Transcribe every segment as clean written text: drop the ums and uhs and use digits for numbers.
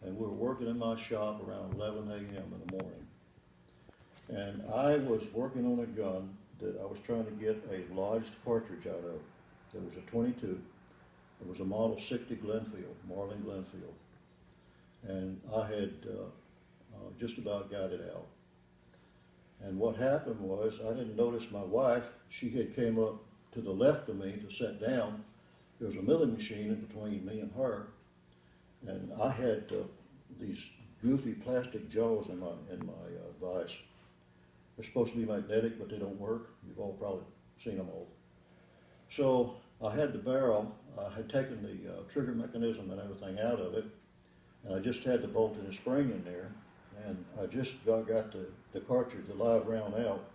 and we were working in my shop around 11 a.m. in the morning. And I was working on a gun that I was trying to get a lodged cartridge out of. It was a 22. It was a Model 60 Glenfield, Marlin Glenfield. And I had just about got it out. And what happened was, I didn't notice my wife. She had came up to the left of me to sit down. There was a milling machine in between me and her. And I had these goofy plastic jaws in my vise. They're supposed to be magnetic, but they don't work. You've all probably seen them all. So I had the barrel. I had taken the trigger mechanism and everything out of it, and I just had the bolt and the spring in there. And I just got the cartridge, the live round out,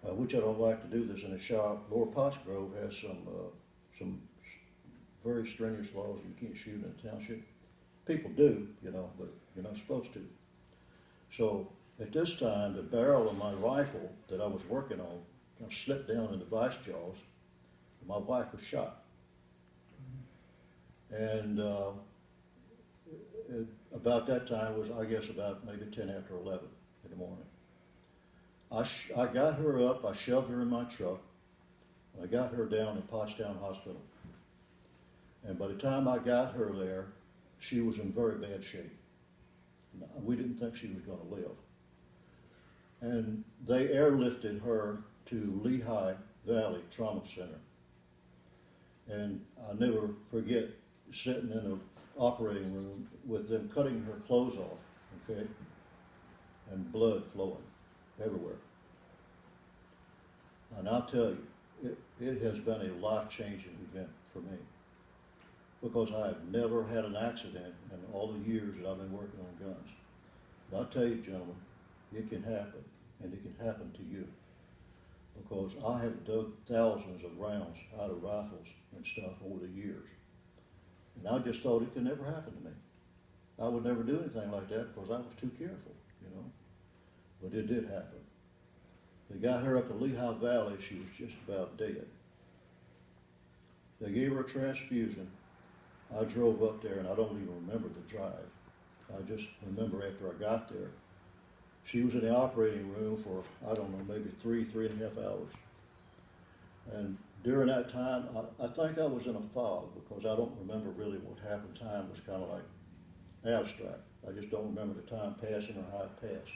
which I don't like to do this in a shop. Lower Pottsgrove has some very strenuous laws. You can't shoot in a township. People do, you know, but you're not supposed to. So at this time, the barrel of my rifle that I was working on kind of slipped down in the vice jaws, and my wife was shot. And about that time was, I guess, about maybe 10 after 11 in the morning. I got her up, I shoved her in my truck, and I got her down in Pottstown Hospital. And by the time I got her there, she was in very bad shape. We didn't think she was going to live. And they airlifted her to Lehigh Valley Trauma Center. And I'll never forget sitting in an operating room with them cutting her clothes off, okay, and blood flowing everywhere. And I'll tell you, it has been a life-changing event for me, because I have never had an accident in all the years that I've been working on guns. But I'll tell you, gentlemen, it can happen, and it can happen to you, because I have dug thousands of rounds out of rifles and stuff over the years. And I just thought it could never happen to me. I would never do anything like that because I was too careful, you know. But it did happen. They got her up to Lehigh Valley. She was just about dead. They gave her a transfusion. I drove up there, and I don't even remember the drive. I just remember after I got there, she was in the operating room for, I don't know, maybe 3.5 hours. And during that time, I think I was in a fog, because I don't remember really what happened. Time was kind of like abstract. I just don't remember the time passing or how it passed.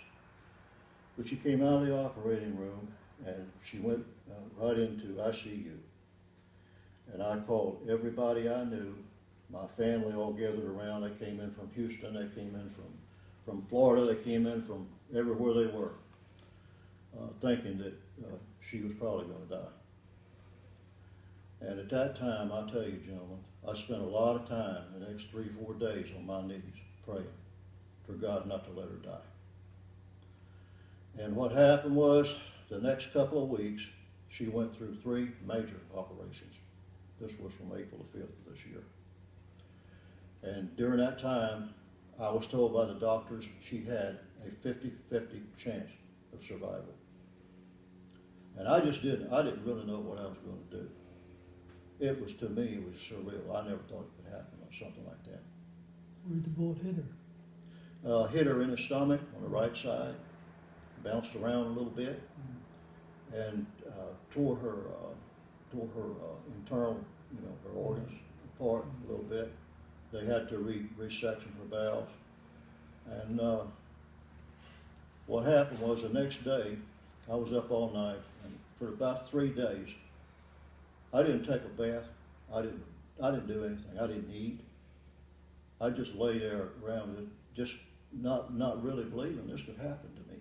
But she came out of the operating room, and she went right into ICU. And I called everybody I knew. My family all gathered around. They came in from Houston. They came in from Florida. They came in from everywhere they were, thinking that she was probably going to die. And at that time, I tell you, gentlemen, I spent a lot of time the next 3-4 days on my knees praying for God not to let her die. And what happened was, the next couple of weeks, she went through 3 major operations. This was from April the 5th of this year. And during that time, I was told by the doctors she had a 50-50 chance of survival. And I didn't really know what I was going to do. It was, to me, it was surreal. I never thought it could happen or something like that. Where'd the bullet hit her? Hit her in the stomach on the right side, bounced around a little bit, and tore her internal, her organs apart a little bit. They had to resection her bowels. And what happened was, the next day, I was up all night, and for about 3 days, I didn't take a bath. I didn't do anything. I didn't eat. I just lay there around it, just not really believing this could happen to me,